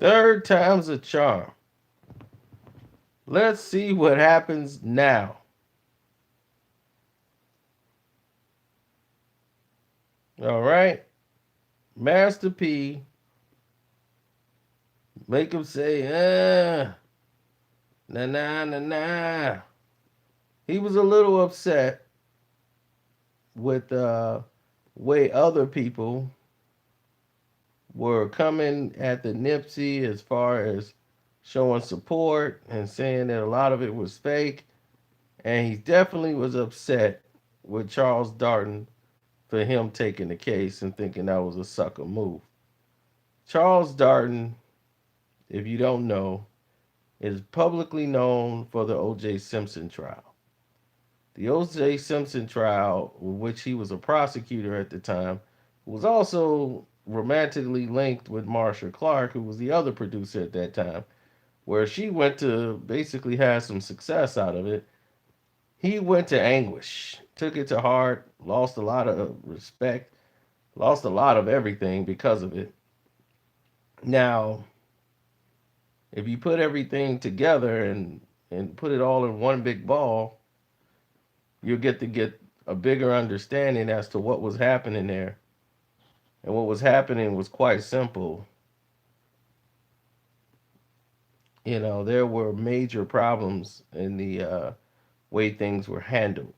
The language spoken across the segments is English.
Third time's a charm. Let's see what happens now. All right. Master P, make him say, nah, nah, nah, nah. He was a little upset with the way other people were coming at the Nipsey as far as showing support and saying that a lot of it was fake. And he definitely was upset with Charles Darden for him taking the case and thinking that was a sucker move. Charles Darden, if you don't know, is publicly known for the O.J. Simpson trial. The O.J. Simpson trial, which he was a prosecutor at the time, was also romantically linked with Marsha Clark, who was the other producer at that time, where she went to basically have some success out of it. He went to anguish, took it to heart, lost a lot of respect, lost a lot of everything because of it. Now, if you put everything together and put it all in one big ball, you'll get a bigger understanding as to what was happening there. And what was happening was quite simple. There were major problems in the way things were handled,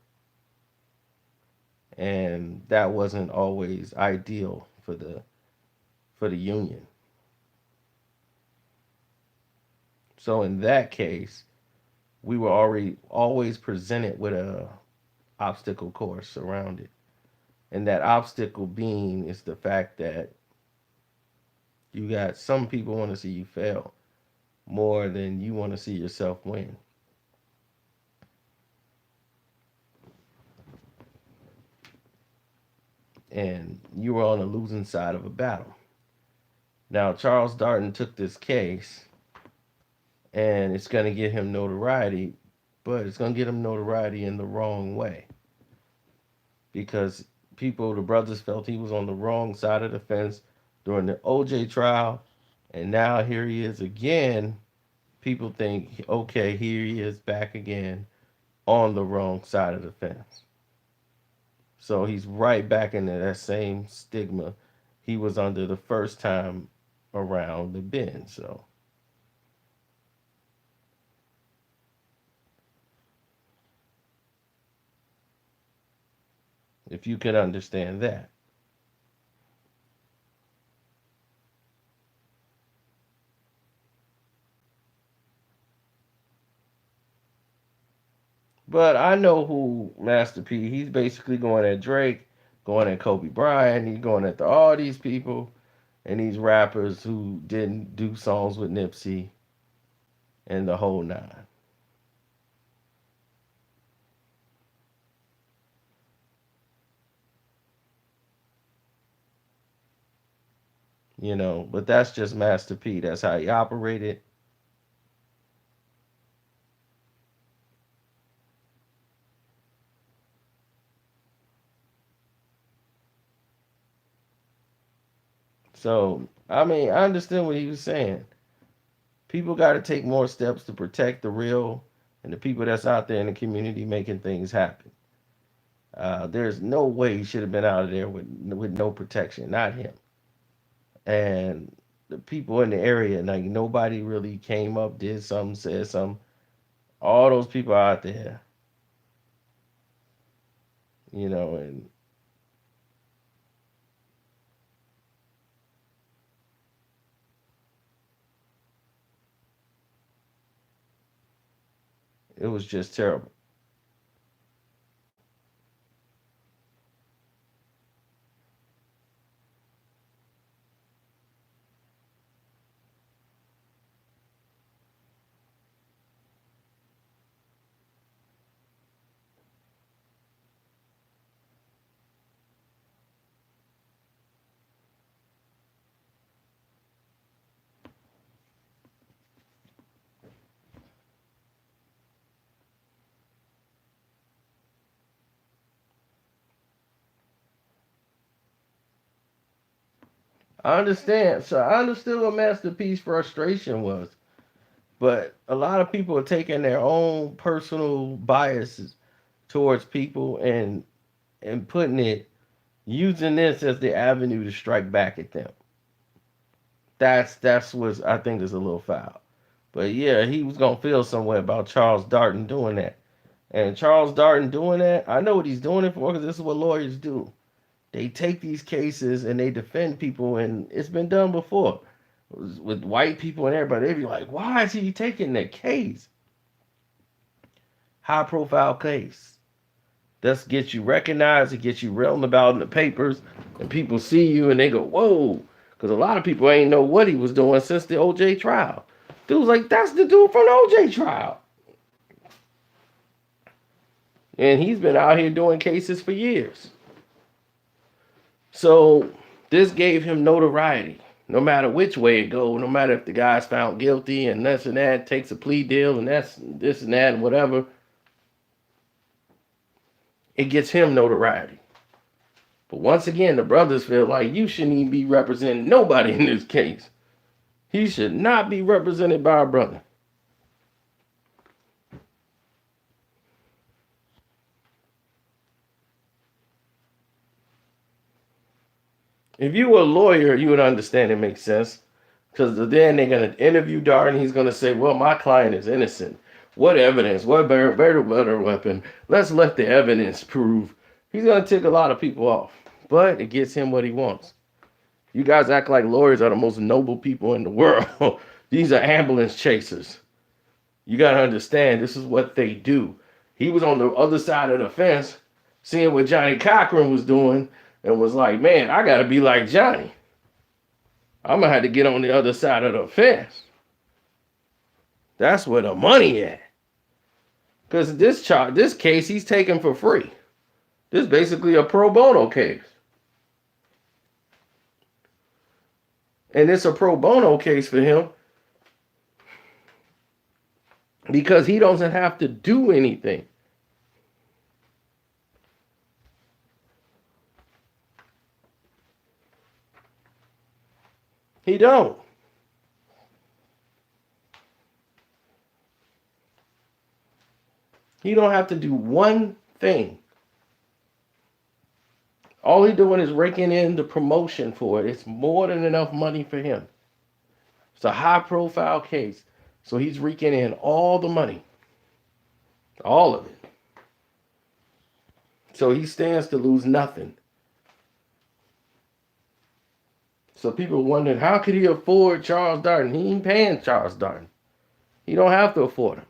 and that wasn't always ideal for the union. So in that case, we were already always presented with a obstacle course around it. And that obstacle being is the fact that you got some people want to see you fail more than you want to see yourself win. And you were on the losing side of a battle. Now, Charles Darden took this case and it's going to get him notoriety, but it's going to get him notoriety in the wrong way because the brothers felt he was on the wrong side of the fence during the OJ trial, and now here he is again. People think, okay, here he is back again on the wrong side of the fence. So he's right back into that same stigma he was under the first time around the bend. So if you can understand that. But I know who Master P. He's basically going at Drake, going at Kobe Bryant. He's going at all these people and these rappers who didn't do songs with Nipsey and the whole nine. But that's just Master P. That's how he operated. So, I mean, I understand what he was saying. People got to take more steps to protect the real and the people that's out there in the community making things happen. There's no way he should have been out of there with no protection, not him. And the people in the area, like nobody really came up, did something, said something. All those people out there, and it was just terrible. I understand. So I understood what Master P's frustration was. But a lot of people are taking their own personal biases towards people and putting it, using this as the avenue to strike back at them. That's what I think is a little foul. But yeah, he was gonna feel some way about Charles Darden doing that. And Charles Darden doing that, I know what he's doing it for because this is what lawyers do. They take these cases and they defend people, and it's been done before with white people and everybody. They be like, "Why is he taking that case? High profile case. That's get you recognized. It gets you written about in the papers, and people see you and they go, whoa," because a lot of people ain't know what he was doing since the OJ trial. Dude's like, "That's the dude from the OJ trial," and he's been out here doing cases for years. So this gave him notoriety. No matter which way it goes, no matter if the guy's found guilty and this and that, takes a plea deal and that's this and that and whatever, it gets him notoriety. But once again, the brothers feel like you shouldn't even be representing nobody in this case. He should not be represented by a brother. If you were a lawyer, you would understand it makes sense. Because then they're going to interview Darden. He's going to say, well, my client is innocent. What evidence? What better weapon? Let's let the evidence prove. He's going to tick a lot of people off. But it gets him what he wants. You guys act like lawyers are the most noble people in the world. These are ambulance chasers. You got to understand, this is what they do. He was on the other side of the fence, seeing what Johnny Cochran was doing, and was like, man, I got to be like Johnny. I'm going to have to get on the other side of the fence. That's where the money at. Because this case, he's taking for free. This is basically a pro bono case. And it's a pro bono case for him because he doesn't have to do anything. He don't. He don't have to do one thing. All he doing is raking in the promotion for it. It's more than enough money for him. It's a high profile case. So he's raking in all the money. All of it. So he stands to lose nothing. So people wondering, how could he afford Charles Darden? He ain't paying Charles Darden. He don't have to afford him.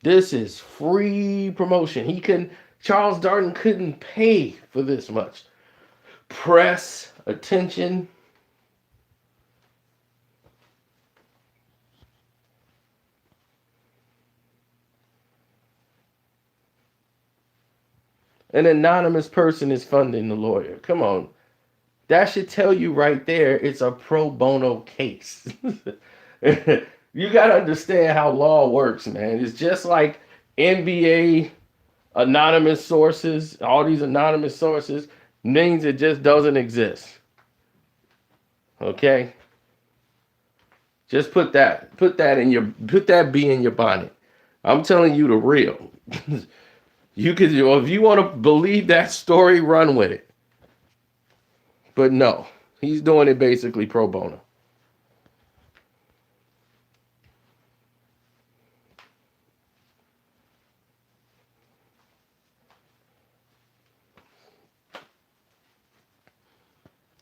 This is free promotion. Charles Darden couldn't pay for this much. Press, attention. An anonymous person is funding the lawyer. Come on. That should tell you right there it's a pro bono case. You got to understand how law works, man. It's just like NBA anonymous sources, all these anonymous sources means it just doesn't exist. Okay? Just put that bee in your bonnet. I'm telling you the real. If you want to believe that story, run with it. But no, he's doing it basically pro bono.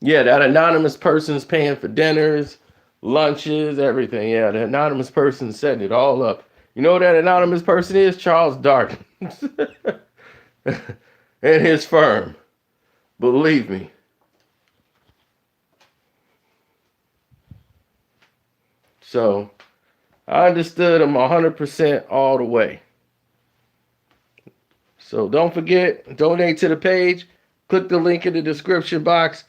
Yeah, that anonymous person's paying for dinners, lunches, everything. Yeah, the anonymous person setting it all up. You know who that anonymous person is? Charles Darden. And his firm. Believe me. So, I understood him 100% all the way. So, don't forget, donate to the page. Click the link in the description box.